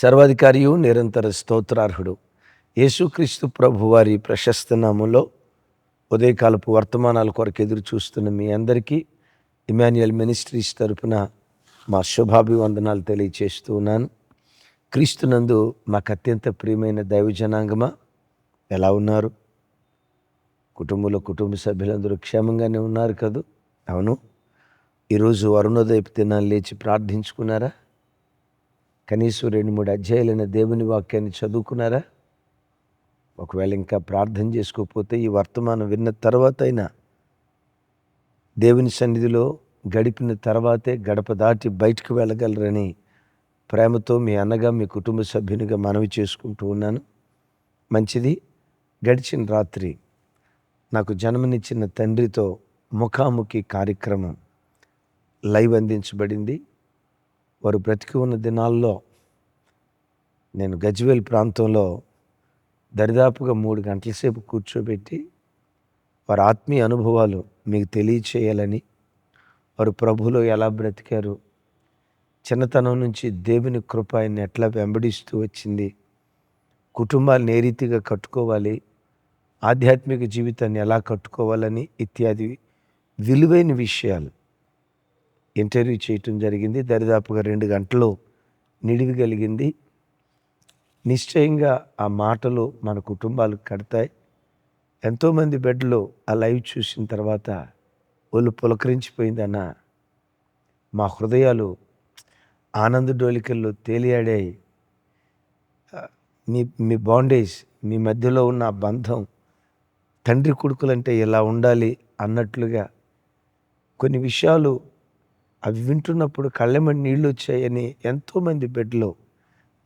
సర్వాధికారియు నిరంతర స్తోత్రార్హుడు యేసుక్రీస్తు ప్రభు వారి ప్రశస్త నామంలో ఉదయకాలపు వర్తమానాల కొరకు ఎదురు చూస్తున్న మీ అందరికీ ఇమాన్యుయల్ మినిస్ట్రీస్ తరపున మా శుభాభివందనాలు తెలియచేస్తూ ఉన్నాను. క్రీస్తునందు మాకు అత్యంత ప్రియమైన దైవజనాంగమా, ఎలా ఉన్నారు? కుటుంబ సభ్యులందరూ క్షేమంగానే ఉన్నారు కదూ? అవును. ఈరోజు అరుణోదయపు దినాన్ని లేచి ప్రార్థించుకున్నారా? కనీసం 2-3 అధ్యాయులైన దేవుని వాక్యాన్ని చదువుకున్నారా? ఒకవేళ ఇంకా ప్రార్థన చేసుకోకపోతే ఈ వర్తమానం విన్న తర్వాత అయినా దేవుని సన్నిధిలో గడిపిన తర్వాతే గడప దాటి బయటకు వెళ్ళగలరని ప్రేమతో మీ అన్నగా, మీ కుటుంబ సభ్యునిగా మనవి చేసుకుంటూ ఉన్నాను. మంచిది. గడిచిన రాత్రి నాకు జన్మనిచ్చిన తండ్రితో ముఖాముఖి కార్యక్రమం లైవ్ అందించబడింది. వారు బ్రతికి ఉన్న దినాల్లో నేను గజ్వేల్ ప్రాంతంలో దరిదాపుగా 3 గంటల సేపు కూర్చోబెట్టి వారి ఆత్మీయ అనుభవాలు మీకు తెలియచేయాలని, వారు ప్రభువులో ఎలా బ్రతికారు, చిన్నతనం నుంచి దేవుని కృప ఆయన్ని ఎట్లా వెంబడిస్తూ వచ్చింది, కుటుంబాన్ని ఏ రీతిగా కట్టుకోవాలి, ఆధ్యాత్మిక జీవితాన్ని ఎలా కట్టుకోవాలని ఇత్యాది విలువైన విషయాలు ఇంటర్వ్యూ చేయటం జరిగింది. దరిదాపుగా 2 గంటలు నిడివి కలిగింది. నిశ్చయంగా ఆ మాటలు మన కుటుంబాలు కడతాయి. ఎంతోమంది బిడ్డలు ఆ లైవ్ చూసిన తర్వాత ఒళ్ళు పులకరించిపోయిందన్న, మా హృదయాలు ఆనంద డోలికల్లో తేలియాడాయి. మీ బాండేజ్, మీ మధ్యలో ఉన్న ఆ బంధం తండ్రి కొడుకులంటే ఎలా ఉండాలి అన్నట్లుగా కొన్ని విషయాలు అవి వింటున్నప్పుడు కళ్ళెమ్మడి నీళ్ళు వచ్చాయని ఎంతోమంది బిడ్డలు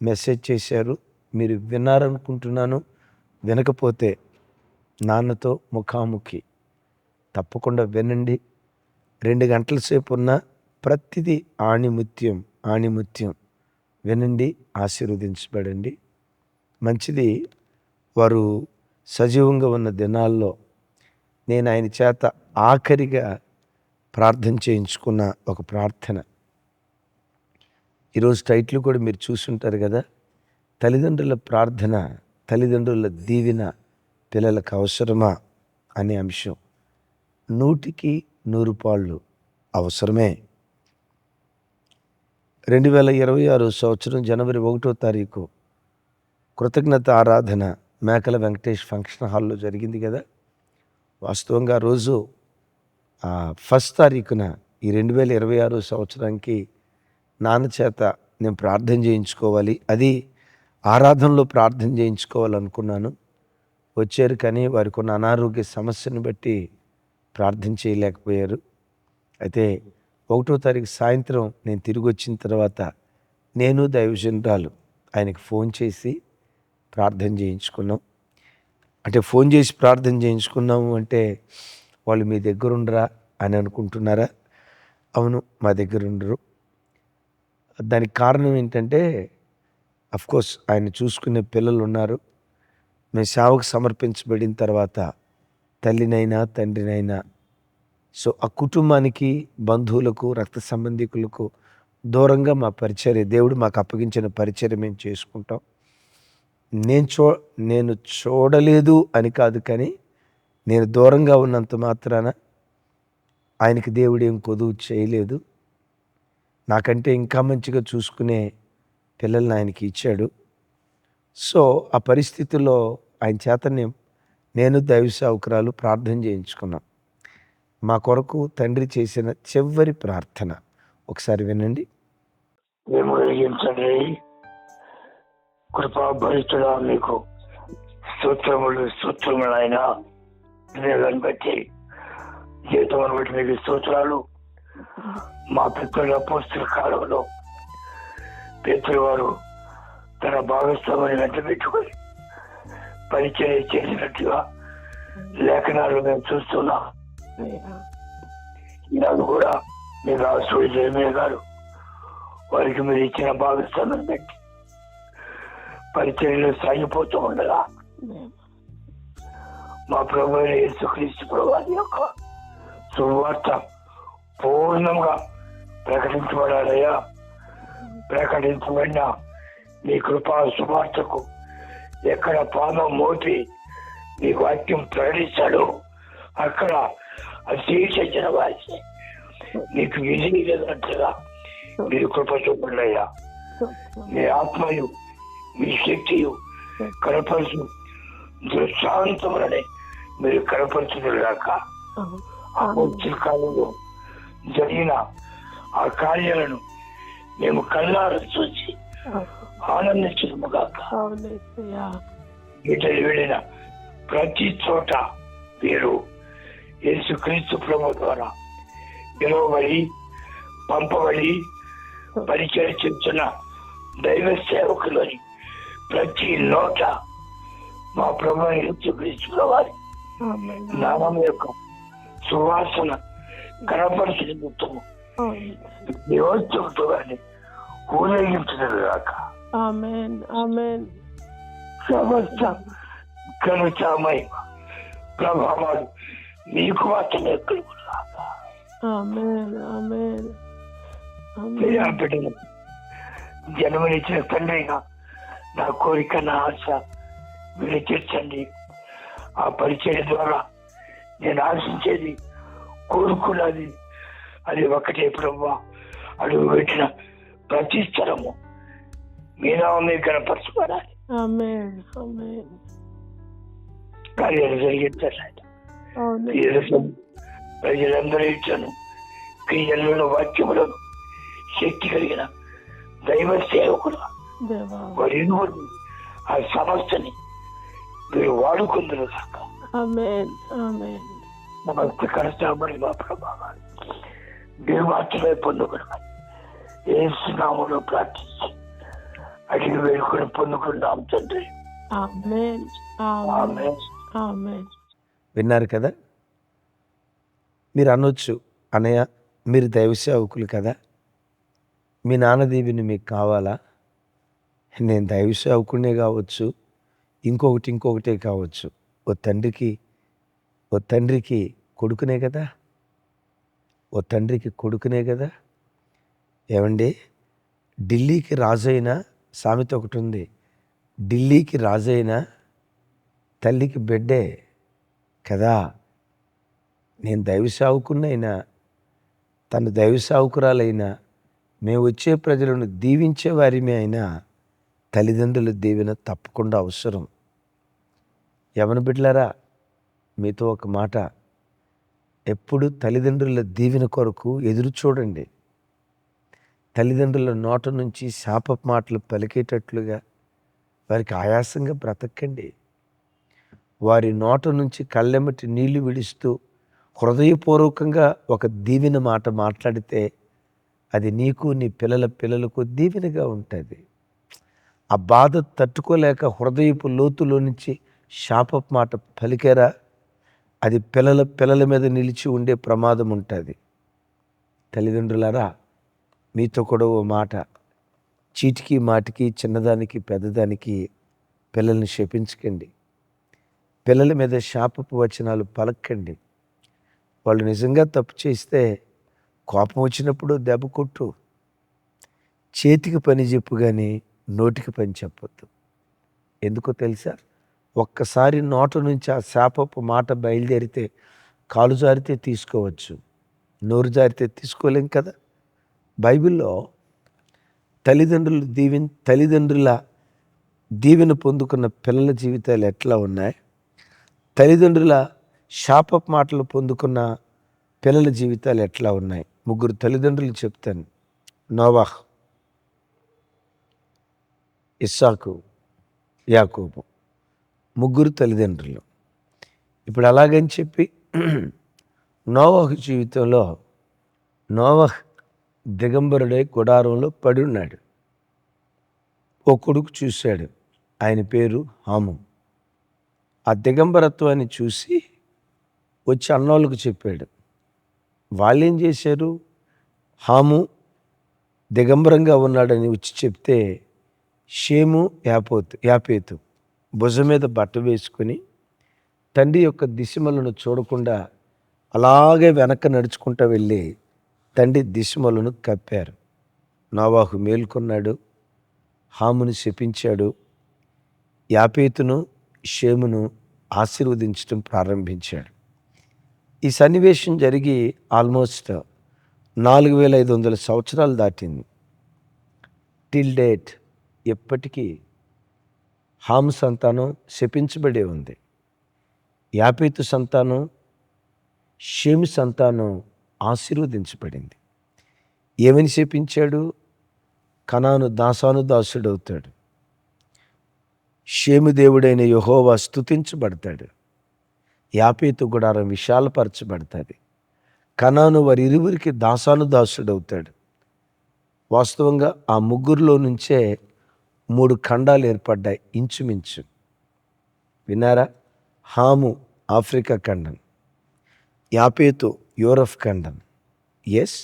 మెసేజ్ చేశారు. మీరు విన్నారనుకుంటున్నాను. వినకపోతే నాన్నతో ముఖాముఖి తప్పకుండా వినండి. 2 గంటల సేపు ఉన్న ప్రతిదీ ఆణిముత్యం వినండి, ఆశీర్వదించబడండి. మంచిది. వారు సజీవంగా ఉన్న దినాల్లో నేను ఆయన చేత ఆఖరిగా ప్రార్థన చేయించుకున్న ఒక ప్రార్థన. ఈరోజు టైటిల్ కూడా మీరు చూసుంటారు కదా, తల్లిదండ్రుల ప్రార్థన, తల్లిదండ్రుల దీవెన పిల్లలకు అవసరమా అనే అంశం. 100కి 100 పాళ్ళు అవసరమే. 2026 సంవత్సరం జనవరి 1వ తారీఖు కృతజ్ఞత ఆరాధన మేకల వెంకటేష్ ఫంక్షన్ హాల్లో జరిగింది కదా. వాస్తవంగా రోజు 1 తారీఖున ఈ 2026 సంవత్సరానికి నాన్న చేత నేను ప్రార్థన చేయించుకోవాలి, అది ఆరాధనలో ప్రార్థన చేయించుకోవాలనుకున్నాను. వచ్చారు, కానీ వారికి ఉన్న అనారోగ్య సమస్యను బట్టి ప్రార్థన చేయలేకపోయారు. అయితే 1వ తారీఖు సాయంత్రం నేను తిరిగి వచ్చిన తర్వాత నేను దైవజనురాలు ఆయనకి ఫోన్ చేసి ప్రార్థన చేయించుకున్నాం. అంటే ఫోన్ చేసి ప్రార్థన చేయించుకున్నాము అంటే వాళ్ళు మీ దగ్గర ఉండరా అని అనుకుంటున్నారా? అవును, మా దగ్గర ఉండరు. దానికి కారణం ఏంటంటే, అఫ్కోర్స్ ఆయన చూసుకునే పిల్లలు ఉన్నారు. మేము సేవకు సమర్పించబడిన తర్వాత తల్లినైనా తండ్రినైనా, సో ఆ కుటుంబానికి, బంధువులకు, రక్త సంబంధికులకు దూరంగా మా పరిచర్య, దేవుడు మాకు అప్పగించిన పరిచర్య మేము చేసుకుంటాం. నేను చూడలేదు అని కాదు, కానీ నేను దూరంగా ఉన్నంత మాత్రాన ఆయనకి దేవుడు ఏం కొదువు చేయలేదు. నాకంటే ఇంకా మంచిగా చూసుకునే పిల్లల్ని ఆయనకి ఇచ్చాడు. సో ఆ పరిస్థితుల్లో ఆయన చేత నేను దైవ సేవకురాలు ప్రార్థన చేయించుకున్నాం. మా కొరకు తండ్రి చేసిన చివరి ప్రార్థన ఒకసారి వినండి. మేము వెలిగించండి. కృపాభరితుడా, మీకు స్తోత్రములు ఆయన వివేకాన్ని బట్టి, జీవితమును బట్టి మీకు స్తోత్రాలు. మా పితరుల అపోస్తల కాలంలో పేతురు వారు తన భాగస్వామిని వెంట పెట్టుకొని పరిచర్య చేసినట్టుగా లేఖనాలు మేము చూస్తున్నాం. ఈనాడు కూడా మీ రాష్ట్రుడు జయమే గారు వారికి మీరు ఇచ్చిన భాగస్వామిని బట్టి పరిచర్యలు సాగిపోతూ ఉండగా మా ప్రభు యేసుక్రీస్తు ప్రభువారి యొక్క శుభవార్త పూర్ణంగా ప్రకటించబడాలయ్యా. ప్రకటించబడిన నీ కృపా సువార్తకు ఎక్కడ పాదం మోపి నీ వాక్యం ప్రకటిస్తాడో అక్కడ అశేషించిన వారిని నీకు విధి లేనట్లుగా మీరు కృప చూపండియ్యా. మీ ఆత్మయు మీ శక్తియు కనపరుచు దృష్టాంతములనే మీరు కనపరుచుగాక. అపోస్తుల కాలంలో జరిగిన ఆ కార్యాలను మేము కళ్ళారా చూసి ఆనందించుగాక. గీతలు వెళ్ళిన ప్రతి చోట మీరు యేసుక్రీస్తు ప్రభు ద్వారా పిలువబడి పంపబడి పరిచయం చేస్తున్న దైవ సేవకులని ప్రతి నోట మా ప్రభు యేసుక్రీస్తు వారి నామం యొక్క సువాసన కనపరిచినందుకు దేవోత్సవాన్ని ఊరేగించగాక. సమస్త ఘనతమై ప్రభావాలు మీకు మాత్రమే కలుగుగాక. బిడ్డలు జన్మనిచ్చిన తండ్రిగా నా కోరిక నా ఆశ మీరు తీర్చండి. ఆ పరిచయం ద్వారా నేను ఆశించేది కోరుకున్నది అది ఒకటే ప్రభువా. అడుగు పెట్టిన ప్రతి స్థలము మీ నామే కనపరచబడాలి. కార్యాలు జరిగించాలి. ప్రజలందరూ ఇచ్చాను క్రియలలో వాక్యములను శక్తి కలిగిన దైవ సేవకులు వారి ఆ సమస్యని మీరు వాడుకుందరు కాక. సమస్త కనసాబడి మా ప్రభావాలు మీరు మాత్రమే పొందుకున్నాం. యేసు నామములో ప్రార్థించి అడిగి వేడుకొని పొందుకున్నాం తండ్రి. విన్నారు కదా? మీరు అనొచ్చు, అన్నయ్య మీరు దైవ సేవకులు కదా, మీ నాన్న దీవెని మీకు కావాలా? నేను దైవ సేవకునే కావచ్చు, ఇంకొకటే కావచ్చు. ఓ తండ్రికి కొడుకునే కదా, ఏమండి? ఢిల్లీకి రాజైన సామెత ఒకటి ఉంది. ఢిల్లీకి రాజైనా తల్లికి బిడ్డే కదా. నేను దైవ సేవకునైనా తను దైవ సేవకురాలైనా మేము వచ్చే ప్రజలను దీవించే వారిమే అయినా తల్లిదండ్రుల దీవెన తప్పకుండా అవసరం. యవన బిడ్డలారా, మీతో ఒక మాట, ఎప్పుడు తల్లిదండ్రుల దీవెన కొరకు ఎదురు చూడండి. తల్లిదండ్రుల నోట నుంచి శాప మాటలు పలికేటట్లుగా వారికి ఆయాసంగా బ్రతకండి. వారి నోట నుంచి కళ్ళెమ్మటి నీళ్లు విడుస్తూ హృదయపూర్వకంగా ఒక దీవెన మాట మాట్లాడితే అది నీకు నీ పిల్లలకు దీవెనగా ఉంటుంది. ఆ బాధ తట్టుకోలేక హృదయపు లోతులో నుంచి శాపపు మాట పలికేరా, అది పిల్లల మీద నిలిచి ఉండే ప్రమాదం ఉంటుంది. తల్లిదండ్రులారా, మీతో కూడా ఓ మాట, చీటికి మాటికి చిన్నదానికి పెద్దదానికి పిల్లల్ని శపించకండి. పిల్లల మీద శాపపు వచనాలు పలకండి. వాళ్ళు నిజంగా తప్పు చేస్తే కోపం వచ్చినప్పుడు దెబ్బ కొట్టు, చేతికి పని చెప్పు కానీ నోటికి పని చెప్పొద్దు. ఎందుకో తెలుసా? ఒక్కసారి నోట నుంచి ఆ శాపపు మాట బయలుదేరితే కాలు జారితే తీసుకోవచ్చు, నోరు జారితే తీసుకోలేం కదా. బైబిల్లో తల్లిదండ్రుల దీవెన పొందుకున్న పిల్లల జీవితాలు ఎట్లా ఉన్నాయి, తల్లిదండ్రుల శాపపు మాటలు పొందుకున్న పిల్లల జీవితాలు ఎట్లా ఉన్నాయి? 3 తల్లిదండ్రులు చెప్తాను. నోవాహ్, ఇస్సాకు, యాకోబు, 3 తల్లిదండ్రులు. ఇప్పుడు అలాగని చెప్పి నోవాహు జీవితంలో నోవాహ్ దిగంబరుడై గుడారంలో పడి ఉన్నాడు. ఓ కొడుకు చూశాడు, ఆయన పేరు హాము. ఆ దిగంబరత్వాన్ని చూసి వచ్చి అన్నోళ్ళకు చెప్పాడు. వాళ్ళేం చేశారు? హాము దిగంబరంగా ఉన్నాడని వచ్చి చెప్తే షేము యాపేతు భుజం మీద బట్ట వేసుకొని తండ్రి యొక్క దిశమలను చూడకుండా అలాగే వెనక నడుచుకుంటూ వెళ్ళి తండ్రి దిశమలను కప్పారు. నోవాహు మేల్కొన్నాడు, హామును శపించాడు, యాపేతును షేమును ఆశీర్వదించడం ప్రారంభించాడు. ఈ సన్నివేశం జరిగి ఆల్మోస్ట్ 4500 సంవత్సరాలు దాటింది. టిల్ డేట్ ఎప్పటికీ హాము సంతానం శపించబడే ఉంది. యాపేతు సంతానం, షేము సంతానం ఆశీర్వదించబడింది. ఏమని శపించాడు? కనాను దాసుడవుతాడు. షేము దేవుడైన యెహోవా స్తుతించబడతాడు. యాపేతు గుడారం విశాలపరచబడతాది. కనాను వారి ఇరువురికి దాసుడవుతాడు. వాస్తవంగా ఆ ముగ్గురులో నుంచే 3 ఖండాలు ఏర్పడ్డాయి ఇంచుమించు. విన్నారా? హాము ఆఫ్రికా ఖండం, యాపేతు యూరప్ ఖండం, ఎస్.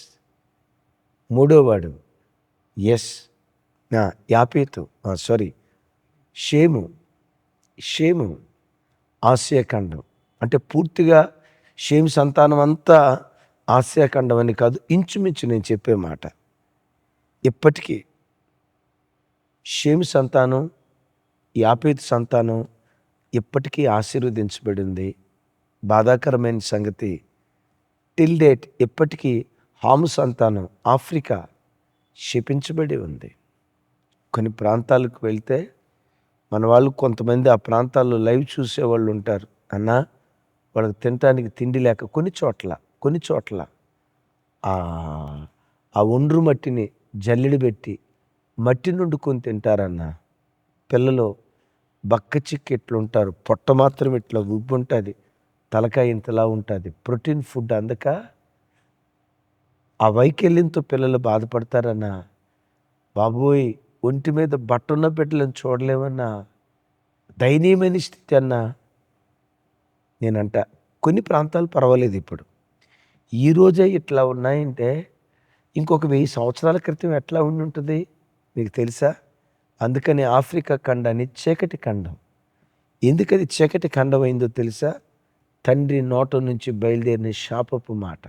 మూడోవాడు ఎస్ యాపేతు షేము ఆసియా ఖండం. అంటే పూర్తిగా షేము సంతానం అంతా ఆసియా ఖండం అని కాదు, ఇంచుమించు నేను చెప్పే మాట. ఇప్పటికీ షేము సంతానం, యాపేతు సంతానం ఇప్పటికీ ఆశీర్వదించబడింది. బాధాకరమైన సంగతి, టిల్ డేట్ ఇప్పటికీ హాము సంతానం ఆఫ్రికా శపించబడి ఉంది. కొన్ని ప్రాంతాలకు వెళ్తే మన వాళ్ళు కొంతమంది ఆ ప్రాంతాల్లో లైవ్ చూసేవాళ్ళు ఉంటారు. అన్నా వాళ్ళకి తినటానికి తిండి లేక కొన్ని చోట్ల ఆ ఒండ్రు మట్టిని జల్లెడ పెట్టి మట్టిని వండుకొని తింటారన్న. పిల్లలు బక్క చిక్కి ఎట్లుంటారు, పొట్ట మాత్రం ఇట్లా ఉబ్బు ఉంటుంది, తలకాయ ఇంతలా ఉంటుంది. ప్రోటీన్ ఫుడ్ అందక ఆ వైకల్యంతో పిల్లలు బాధపడతారన్నా. బాబోయ్, ఒంటి మీద బట్టున్న బిడ్డలను చూడలేమన్నా. దయనీయమైన స్థితి అన్నా. నేనంట కొన్ని ప్రాంతాలు పర్వాలేదు, ఇప్పుడు ఈరోజే ఇట్లా ఉన్నాయంటే ఇంకొక 1000 సంవత్సరాల క్రితం ఎట్లా ఉండి ఉంటుంది మీకు తెలుసా? అందుకని ఆఫ్రికా ఖండాన్ని చీకటి ఖండం. ఎందుకది చీకటి ఖండం అయిందో తెలుసా? తండ్రి నోట నుంచి బయలుదేరిన శాపపు మాట.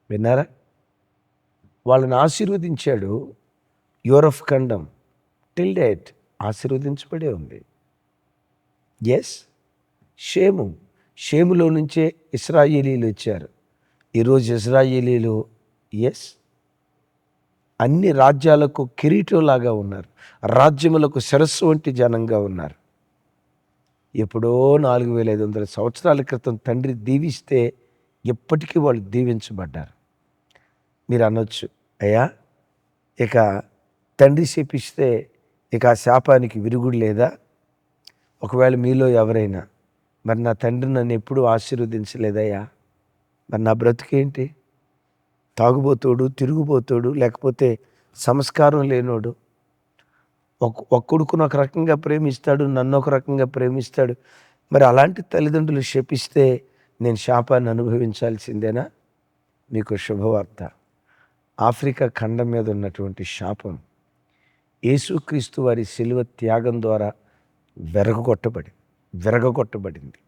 విన్నారా? వాళ్ళని ఆశీర్వదించాడు. యూరప్ ఖండం టిల్ డేట్ ఆశీర్వదించబడే ఉంది. ఎస్. షేములో నుంచే ఇశ్రాయేలీలు వచ్చారు. ఈరోజు ఇశ్రాయేలీలు అన్ని రాజ్యాలకు కిరీటంలాగా ఉన్నారు. రాజ్యములకు శిరస్సు వంటి జనంగా ఉన్నారు. ఎప్పుడో 4500 సంవత్సరాల క్రితం తండ్రి దీవిస్తే ఎప్పటికీ వాళ్ళు దీవించబడ్డారు. మీరు అనొచ్చు, అయ్యా ఇక తండ్రి శపిస్తే ఇక ఆ శాపానికి విరుగుడు లేదా? ఒకవేళ మీలో ఎవరైనా, మరి నా తండ్రి నన్ను ఎప్పుడూ ఆశీర్వదించలేదయ్యా, మరి నా బ్రతుకేంటి? తాగుబోతోడు, తిరుగుబోతోడు, లేకపోతే సంస్కారం లేనోడు. ఒక కొడుకును ఒక రకంగా ప్రేమిస్తాడు, నన్ను ఒక రకంగా ప్రేమిస్తాడు. మరి అలాంటి తల్లిదండ్రులు శపిస్తే నేను శాపాన్ని అనుభవించాల్సిందేనా? మీకు శుభవార్త. ఆఫ్రికా ఖండం మీద ఉన్నటువంటి శాపం యేసుక్రీస్తు వారి శిలువ త్యాగం ద్వారా విరగొట్టబడింది.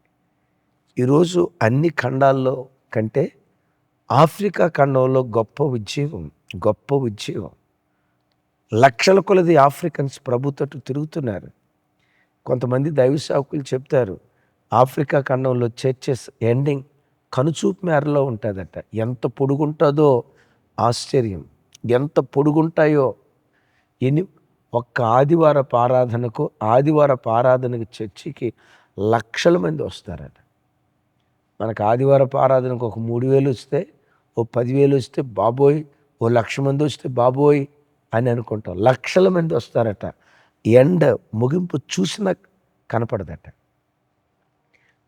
ఈరోజు అన్ని ఖండాల్లో కంటే ఆఫ్రికా ఖండంలో గొప్ప ఉద్యోగం. లక్షల కొలది ఆఫ్రికన్స్ ప్రభుత్వం తిరుగుతున్నారు. కొంతమంది దైవ సేవకులు చెప్తారు, ఆఫ్రికా ఖండంలో చర్చెస్ ఎండింగ్ కనుచూపు మేరలో ఉంటుందట. ఎంత పొడుగుంటుందో ఆశ్చర్యం, ఎంత పొడుగుంటాయో. ఒక్క ఆదివారపు ఆరాధనకు చర్చికి లక్షల మంది వస్తారట. మనకు ఆదివారపు ఆరాధనకు ఒక 3000 వస్తే, ఓ 10,000 వస్తే బాబోయ్, ఓ 1,00,000 మంది వస్తే బాబోయ్ అని అనుకుంటాం. లక్షల మంది వస్తారట. ముగింపు చూసినా కనపడదట.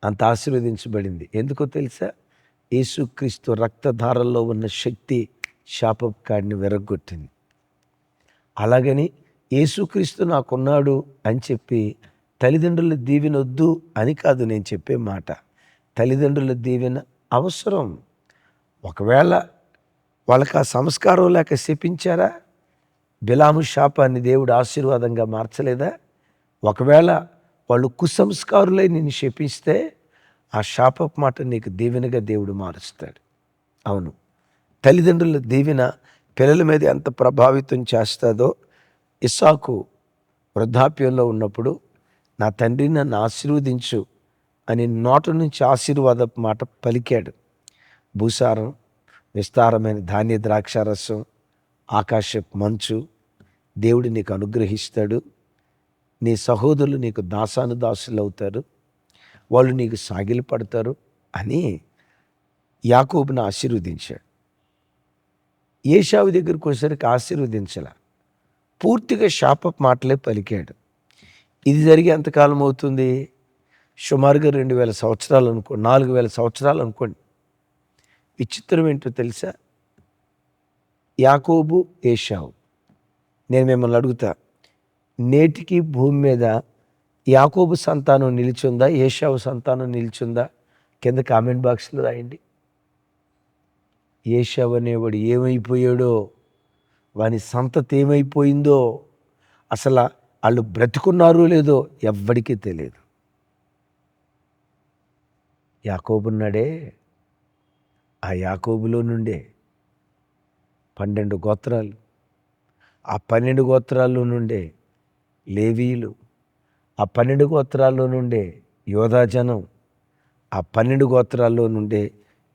అంత ఆశీర్వదించబడింది. ఎందుకో తెలుసా? యేసుక్రీస్తు రక్తధారల్లో ఉన్న శక్తి శాపపు కాడిని విరగొట్టింది. అలాగని యేసుక్రీస్తు నాకున్నాడు అని చెప్పి తల్లిదండ్రుల దీవెన వద్దు అని కాదు నేను చెప్పే మాట. తల్లిదండ్రుల దీవెన అవసరం. ఒకవేళ వాళ్ళకి ఆ సంస్కారం లేక శపించారా? బిలాము శాపాన్ని దేవుడు ఆశీర్వాదంగా మార్చలేదా? ఒకవేళ వాళ్ళు కుసంస్కారులై నిన్ను శపిస్తే ఆ శాపపు మాట నీకు దీవెనగా దేవుడు మారుస్తాడు. అవును, తల్లిదండ్రుల దీవెన పిల్లల మీద ఎంత ప్రభావితం చేస్తుందో ఇస్సాకు వృద్ధాప్యంలో ఉన్నప్పుడు నా తండ్రి నన్ను ఆశీర్వదించు అని నోట నుంచి ఆశీర్వాద మాట పలికాడు. భూసారం, విస్తారమైన ధాన్య ద్రాక్షారసం, ఆకాశపు మంచు దేవుడు నీకు అనుగ్రహిస్తాడు. నీ సహోదరులు నీకు దాసానుదాసులు అవుతారు, వాళ్ళు నీకు సాగిలు పడతారు అని యాకోబును ఆశీర్వదించాడు. ఏశావు దగ్గరికి వచ్చేసరికి ఆశీర్వదించాల, పూర్తిగా శాపపు మాటలే పలికాడు. ఇది జరిగి ఎంతకాలం అవుతుంది? సుమారుగా 2000 సంవత్సరాలు అనుకో, 4000 సంవత్సరాలు అనుకోండి. విచిత్రం ఏంటో తెలుసా? యాకోబు, ఏశావు. నేను మిమ్మల్ని అడుగుతా, నేటికి భూమి మీద యాకోబు సంతానం నిలిచిందా, ఏశావు సంతానం నిలిచిందా? కింద కామెంట్ బాక్స్లో రాయండి. ఏశావు అనేవాడు ఏమైపోయాడో, వాని సంతతి ఏమైపోయిందో, అసలు వాళ్ళు బ్రతుకున్నారో లేదో ఎవ్వడికి తెలియదు. యాకోబున్నాడే, ఆ యాకోబులో నుండే 12 గోత్రాలు, ఆ 12 గోత్రాల్లో నుండే లేవీయులు, ఆ 12 గోత్రాల్లో నుండే యోధా జనం, ఆ 12 గోత్రాల్లో నుండే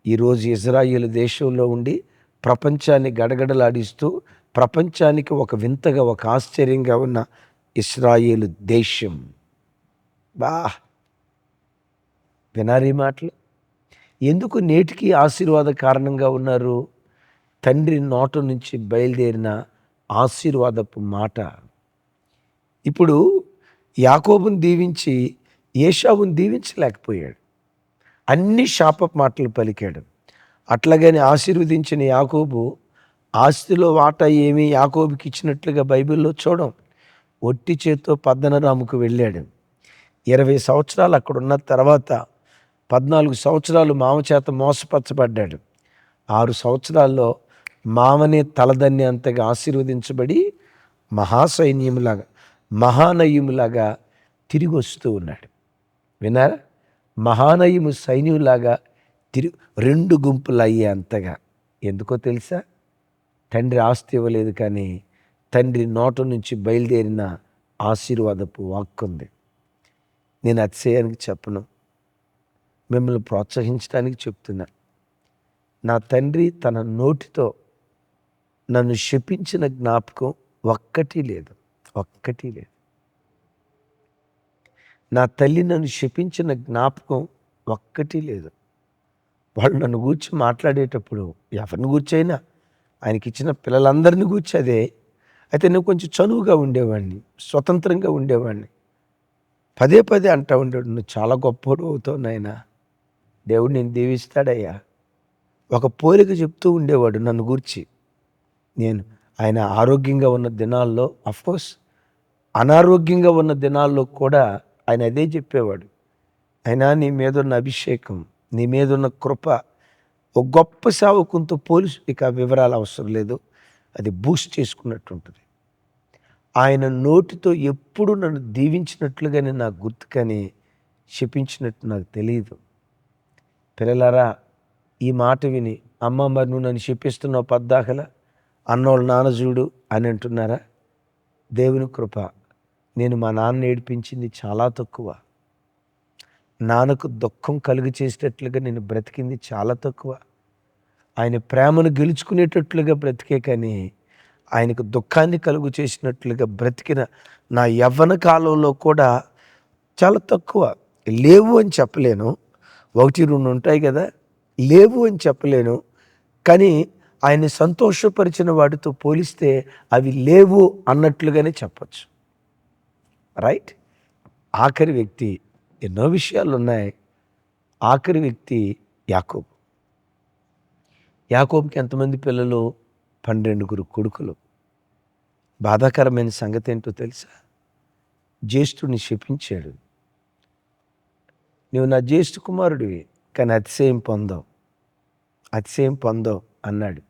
ఈరోజు ఇజ్రాయేలు దేశంలో ఉండి ప్రపంచాన్ని గడగడలాడిస్తూ ప్రపంచానికి ఒక వింతగా, ఒక ఆశ్చర్యంగా ఉన్న ఇశ్రాయేలు దేశం. వినారీ మాటలు? ఎందుకు నేటికి ఆశీర్వాద కారణంగా ఉన్నారు? తండ్రి నోట నుంచి బయలుదేరిన ఆశీర్వాదపు మాట. ఇప్పుడు యాకోబుని దీవించి ఏశావుని దీవించలేకపోయాడు, అన్ని శాపపు మాటలు పలికాడు. అట్లాగని ఆశీర్వదించిన యాకోబు ఆస్తిలో వాటా ఏమీ యాకోబుకి ఇచ్చినట్లుగా బైబిల్లో చూడం. ఒట్టి చేత్తో పద్దనరాముకు వెళ్ళాడు. 20 సంవత్సరాలు అక్కడ ఉన్న తర్వాత 14 సంవత్సరాలు మామ చేత మోసపరచబడ్డాడు. 6 సంవత్సరాల్లో మామనే తలదన్ని అంతగా ఆశీర్వదించబడి మహాసైన్యములాగా, మహానయ్యములాగా తిరిగి వస్తూ ఉన్నాడు. విన్నారా? మహానయ్యము సైన్యులాగా తిరిగి 2 గుంపులు అయ్యే అంతగా. ఎందుకో తెలుసా? తండ్రి ఆస్తి ఇవ్వలేదు, కానీ తండ్రి నోట నుంచి బయలుదేరిన ఆశీర్వాదపు వాక్కుంది. నేను అతిశయానికి చెప్పను, మిమ్మల్ని ప్రోత్సహించడానికి చెప్తున్నా. నా తండ్రి తన నోటితో నన్ను శపించిన జ్ఞాపకం ఒక్కటి లేదు, ఒక్కటి లేదు. నా తల్లి నన్ను శపించిన జ్ఞాపకం ఒక్కటి లేదు. వాళ్ళు నన్ను గూర్చి మాట్లాడేటప్పుడు ఎవరిని గూర్చైనా, ఆయనకి ఇచ్చిన పిల్లలందరినీ గూర్చి అదే. అయితే నేను కొంచెం చనువుగా ఉండేవాడిని, స్వతంత్రంగా ఉండేవాడిని. పదే పదే అంటూ ఉండేవాడు, నువ్వు చాలా గొప్పవాడు అవుతావు నాయనా, దేవుడు నేను దీవిస్తాడయ్యా. ఒక పోలిక చెప్తూ ఉండేవాడు నన్ను గూర్చి. నేను ఆయన ఆరోగ్యంగా ఉన్న దినాల్లో, అఫ్కోర్స్ అనారోగ్యంగా ఉన్న దినాల్లో కూడా ఆయన అదే చెప్పేవాడు. అయినా నీ మీదున్న అభిషేకం, నీ మీదున్న కృప ఒక గొప్ప సేవకునితో పోలీసు, ఇక వివరాలు అవసరం లేదు, అది బూస్ట్ చేసుకున్నట్టు ఉంటుంది. ఆయన నోటితో ఎప్పుడు నన్ను దీవించినట్లుగానే నాకు గుర్తు, కానీ శపించినట్టు నాకు తెలియదు. పిల్లలారా, ఈ మాట విని అమ్మ మరి నువ్వు నన్ను శపిస్తున్నావు పద్దాకల, అన్నోళ్ళు నాన్న చూడు అని అంటున్నారా? దేవుని కృప. నేను మా నాన్న ఏడిపించింది చాలా తక్కువ, నాన్నకు దుఃఖం కలుగు చేసేటట్లుగా నేను బ్రతికింది చాలా తక్కువ. ఆయన ప్రేమను గెలుచుకునేటట్లుగా బ్రతికే, కానీ ఆయనకు దుఃఖాన్ని కలుగు చేసినట్లుగా బ్రతికిన నా యవ్వన కాలంలో కూడా చాలా తక్కువ. లేవు అని చెప్పలేను, 1-2 ఉంటాయి కదా, లేవు అని చెప్పలేను, కానీ ఆయన్ని సంతోషపరిచిన వాటితో పోలిస్తే అవి లేవు అన్నట్లుగానే చెప్పచ్చు. రైట్? ఆఖరి వ్యక్తి, ఎన్నో విషయాలు ఉన్నాయి, ఆఖరి వ్యక్తి యాకోబు. యాకోబుకి ఎంతమంది పిల్లలు? 12 కొడుకులు. బాధాకరమైన సంగతి ఏంటో తెలుసా? జ్యేష్ఠుడిని శపించాడు. నువ్వు నా జ్యేష్ఠ కుమారుడివి, కానీ అతిశయం పొందావు, అతిశయం పొందావు అన్నాడు.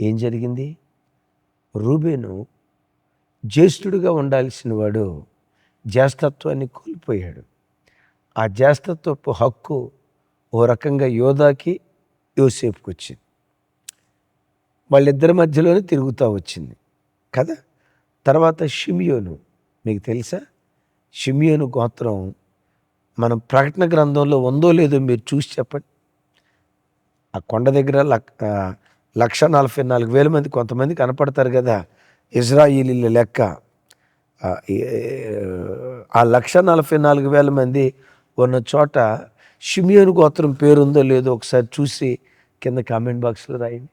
ఏం జరిగింది? రూబేను జ్యేష్ఠుడిగా ఉండాల్సిన వాడు జ్యేష్ఠత్వాన్ని కోల్పోయాడు. ఆ జ్యేష్ఠత్వపు హక్కు ఓ రకంగా యోధాకి, యోసేపుకి వచ్చింది. వాళ్ళిద్దరి మధ్యలోనే తిరుగుతూ వచ్చింది కదా. తర్వాత షిమియోను. మీకు తెలుసా? షిమియోను గోత్రం మనం ప్రకటన గ్రంథంలో ఉందో లేదో మీరు చూసి చెప్పండి. ఆ కొండ దగ్గర 1,44,000 మంది కొంతమంది కనపడతారు కదా, ఇజ్రాయిలీల లెక్క. ఆ 1,44,000 మంది ఉన్న చోట షిమియోను గోత్రం పేరుందో లేదో ఒకసారి చూసి కింద కామెంట్ బాక్స్లో రాయండి.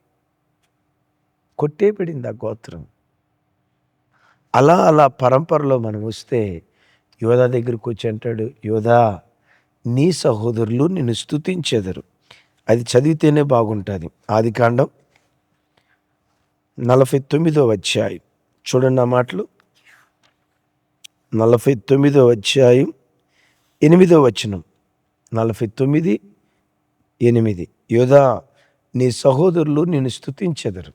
కొట్టేపడింది ఆ గోత్రం. అలా పరంపరలో మనం వస్తే యోధా దగ్గరికి వచ్చి అంటాడు, యోధా నీ సహోదరులు నిన్ను స్తుతించెదరు. అది చదివితేనే బాగుంటుంది. ఆదికాండం 49వ అధ్యాయం చూడండి ఆ మాటలు. 49వ అధ్యాయం 8వ వచనం. 49:8. యోధా నీ సహోదరులు నిన్ను స్తుతించెదరు.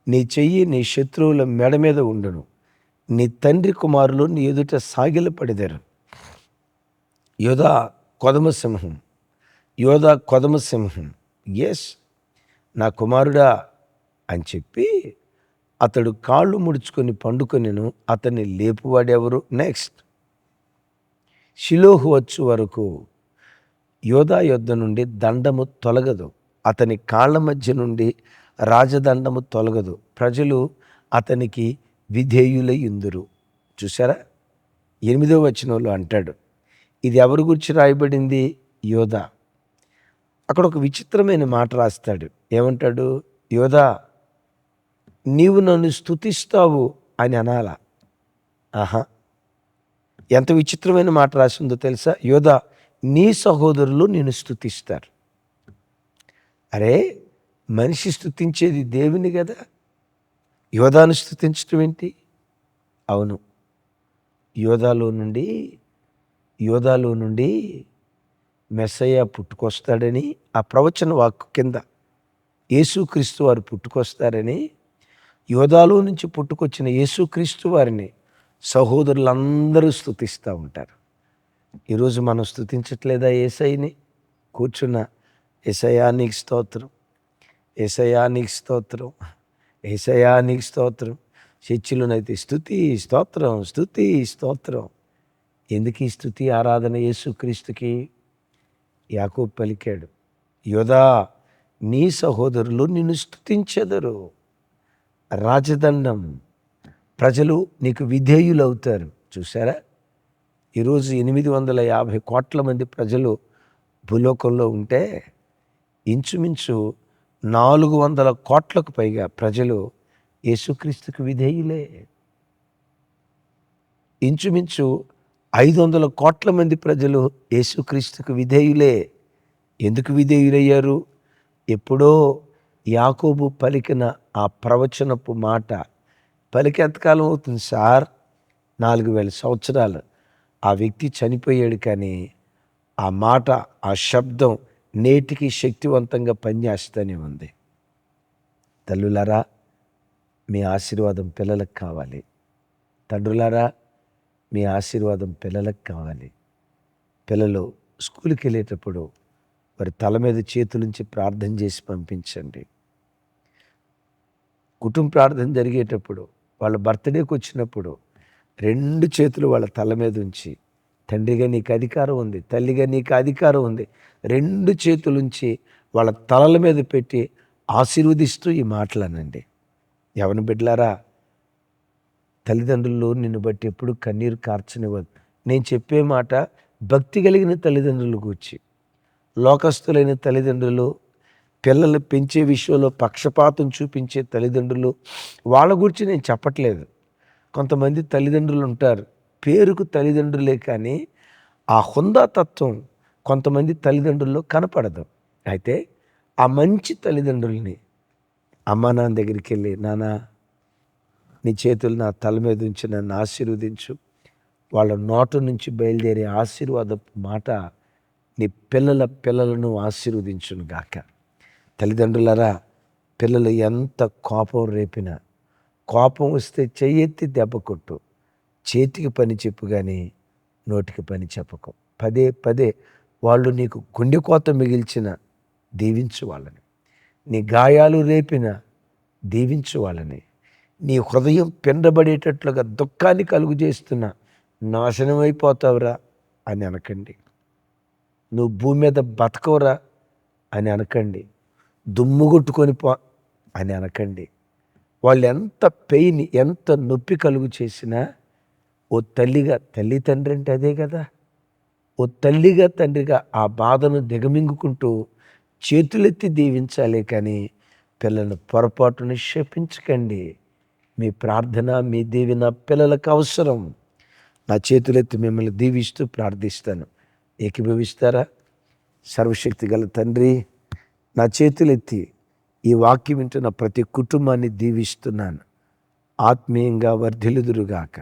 నీ చెయ్యి నీ శత్రువుల మెడ మీద ఉండును. నీ తండ్రి కుమారులు నీ ఎదుట సాగిలపడెదరు. యోధా కొదమసింహం, యోధా కొదమసింహం. ఎస్, నా కుమారుడా అని చెప్పి అతడు కాళ్ళు ముడుచుకొని పండుకొనెను. అతన్ని లేపువాడెవరు? నెక్స్ట్, షిలోహు వచ్చు వరకు యోధా యొద్ద నుండి దండము తొలగదు, అతని కాళ్ళ మధ్య నుండి రాజదండము తొలగదు. ప్రజలు అతనికి విధేయులై యుందురు. చూసారా? 8వ వచనంలో అంటాడు. ఇది ఎవరి గురించి రాయబడింది? యోధా. అక్కడ ఒక విచిత్రమైన మాట రాస్తాడు. ఏమంటాడు? యోధా నీవు నన్ను స్తుతిస్తావు అని అనాలా? ఆహా, ఎంత విచిత్రమైన మాట రాసిందో తెలుసా? యోధా నీ సహోదరులు నిన్ను స్తుతిస్తారు. అరే, మనిషి స్తుతించేది దేవుని కదా, యోధాను స్తుతించడం ఏంటి? అవును, యోధాలో నుండి మెస్సయ్య పుట్టుకొస్తాడని ఆ ప్రవచన వాక్కు కింద యేసుక్రీస్తు వారు పుట్టుకొస్తారని, యోధాలో నుంచి పుట్టుకొచ్చిన యేసుక్రీస్తు వారిని సహోదరులందరూ స్తుతిస్తూ ఉంటారు. ఈరోజు మనం స్తుతించట్లేదా యేసయ్యని? కూర్చున్న యేసయ్యా నీకు స్తోత్రం, యేసయ్యా నీకు స్తోత్రం, యేసయ్యా నీకు స్తోత్రం. చర్చిలోనైతే స్తుతి స్తోత్రం, స్తుతి స్తోత్రం. ఎందుకు ఈ స్తుతి ఆరాధన యేసుక్రీస్తుకి? యాకోబు పలికాడు, యోధా నీ సహోదరులు నిన్ను స్తుతించెదరు. రాజదండం, ప్రజలు నీకు విధేయులవుతారు. చూసారా? ఈరోజు 850 కోట్ల మంది ప్రజలు భూలోకంలో ఉంటే ఇంచుమించు 400 కోట్లకు పైగా ప్రజలు యేసుక్రీస్తుకు విధేయులే. ఇంచుమించు 500 కోట్ల మంది ప్రజలు యేసుక్రీస్తుకు విధేయులే. ఎందుకు విధేయులయ్యారు? ఎప్పుడో యాకోబు పలికిన ఆ ప్రవచనపు మాట పలికి ఎంతకాలం అవుతుంది సార్? 4000 సంవత్సరాలు. ఆ వ్యక్తి చనిపోయాడు, కానీ ఆ మాట, ఆ శబ్దం నేటికి శక్తివంతంగా పనిచేస్తూనే ఉంది. తల్లులారా, మీ ఆశీర్వాదం పిల్లలకు కావాలి. తండ్రులారా, మీ ఆశీర్వాదం పిల్లలకు కావాలి. పిల్లలు స్కూల్కి వెళ్ళేటప్పుడు వారి తల మీద చేతులుంచి ప్రార్థన చేసి పంపించండి. కుటుంబ ప్రార్థన జరిగేటప్పుడు, వాళ్ళ బర్త్డేకి వచ్చినప్పుడు 2 చేతులు వాళ్ళ తల మీద ఉంచి, తండ్రిగా నీకు అధికారం ఉంది, తల్లిగా నీకు అధికారం ఉంది, 2 చేతులుంచి వాళ్ళ తలల మీద పెట్టి ఆశీర్వదిస్తూ ఈ మాటలనండి. యవన బిడ్డలారా, తల్లిదండ్రులు నిన్ను బట్టి ఎప్పుడు కన్నీరు కార్చనివ్వదు. నేను చెప్పే మాట భక్తి కలిగిన తల్లిదండ్రుల గూర్చి. లోకస్తులైన తల్లిదండ్రులు, పిల్లలు పెంచే విషయంలో పక్షపాతం చూపించే తల్లిదండ్రులు, వాళ్ళ గురించి నేను చెప్పట్లేదు. కొంతమంది తల్లిదండ్రులు ఉంటారు, పేరుకు తల్లిదండ్రులే, కానీ ఆ హుందాతత్వం కొంతమంది తల్లిదండ్రుల్లో కనపడదు. అయితే ఆ మంచి తల్లిదండ్రుల్ని అమ్మా నాన్న దగ్గరికి వెళ్ళి, నాన్న నీ చేతులు నా తల మీద ఉంచి నన్ను ఆశీర్వదించు. వాళ్ళ నోట నుంచి బయలుదేరే ఆశీర్వాదపు మాట నీ పిల్లలను ఆశీర్వదించును గాక. తల్లిదండ్రులరా, పిల్లలు ఎంత కోపం రేపినా, కోపం వస్తే చెయ్యెత్తి దెబ్బ కొట్టు, చేతికి పని చెప్పు కానీ నోటికి పని చెప్పకు. పదే పదే వాళ్ళు నీకు గుండెకోత మిగిల్చిన దీవించు వాళ్ళని, నీ గాయాలు రేపిన దీవించు వాళ్ళని, నీ హృదయం పిండబడేటట్లుగా దుఃఖాన్ని కలుగు చేస్తున్నా నాశనం అయిపోతావురా అని అనకండి. నువ్వు భూమి మీద బతకవురా అని అనకండి. దుమ్ము కొట్టుకొని పో అని అనకండి. వాళ్ళు ఎంత పెయిన్, ఎంత నొప్పి కలుగు చేసినా ఓ తల్లిగా, తల్లి తండ్రి అంటే అదే కదా, ఓ తల్లిగా తండ్రిగా ఆ బాధను దిగమింగుకుంటూ చేతులెత్తి దీవించాలి. కానీ పిల్లలను పొరపాటును శపించకండి. మీ ప్రార్థన, మీ దీవెన పిల్లలకు అవసరం. నా చేతులెత్తి మిమ్మల్ని దీవిస్తూ ప్రార్థిస్తాను. ఏకీభవిస్తారా? సర్వశక్తి గల తండ్రి, నా చేతులెత్తి ఈ వాక్యం వింటున్న ప్రతి కుటుంబాన్ని దీవిస్తున్నాను. ఆత్మీయంగా వర్ధిల్లుదురుగాక,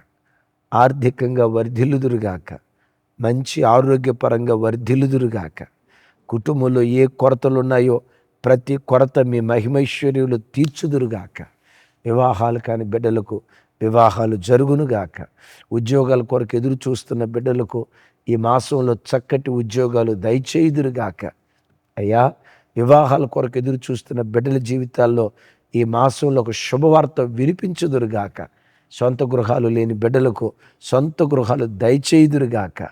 ఆర్థికంగా వర్ధిల్లుదురుగాక, మంచి ఆరోగ్యపరంగా వర్ధిల్లుదురుగాక. కుటుంబంలో ఏ కొరతలు ఉన్నాయో ప్రతి కొరత మీ మహిమైశ్వర్యులు తీర్చుదురుగాక. వివాహాలు కాని బిడ్డలకు వివాహాలు జరుగునుగాక. ఉద్యోగాల కొరకు ఎదురు చూస్తున్న బిడ్డలకు ఈ మాసంలో చక్కటి ఉద్యోగాలు దయచేయుదురుగాక. అయ్యా, వివాహాల కొరకు ఎదురు చూస్తున్న బిడ్డల జీవితాల్లో ఈ మాసంలో ఒక శుభవార్త వినిపించుదురుగాక. సొంత గృహాలు లేని బిడ్డలకు సొంత గృహాలు దయచేయుదురుగాక.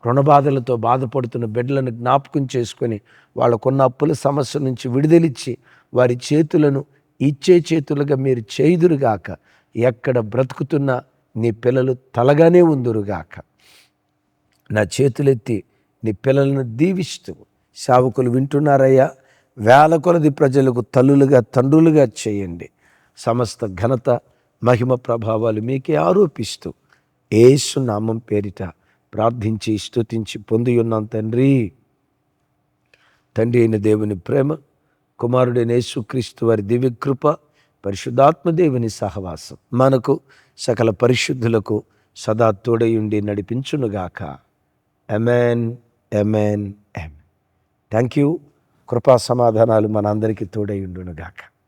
రుణబాధలతో బాధపడుతున్న బిడ్డలను జ్ఞాపకం చేసుకొని వాళ్ళకున్న అప్పుల సమస్య నుంచి విడుదలిచ్చి వారి చేతులను ఇచ్చే చేతులుగా మీరు చేయుదురుగాక. ఎక్కడ బ్రతుకుతున్నా నీ పిల్లలు తలగానే ఉందురుగాక. నా చేతులెత్తి నీ పిల్లలను దీవిస్తూ సేవకులు వింటున్నారయ్యా, వేల కొలది ప్రజలకు తల్లులుగా తండ్రులుగా చేయండి. సమస్త ఘనత మహిమ ప్రభావాలు మీకే ఆరోపిస్తూ యేసు నామం పేరిట ప్రార్థించి స్తుతించి పొంది ఉన్నాం తండ్రి. తండ్రి అయిన దేవుని ప్రేమ, కుమారుడైన యేసుక్రీస్తు వారి దివ్యకృప, పరిశుద్ధాత్మ దేవుని సహవాసం మనకు సకల పరిశుద్ధులకు సదా తోడయుండి నడిపించునుగాక. Amen, amen, amen. Thank you. కృపా సమాధానాలు మనందరికీ తోడయుండునుగాక.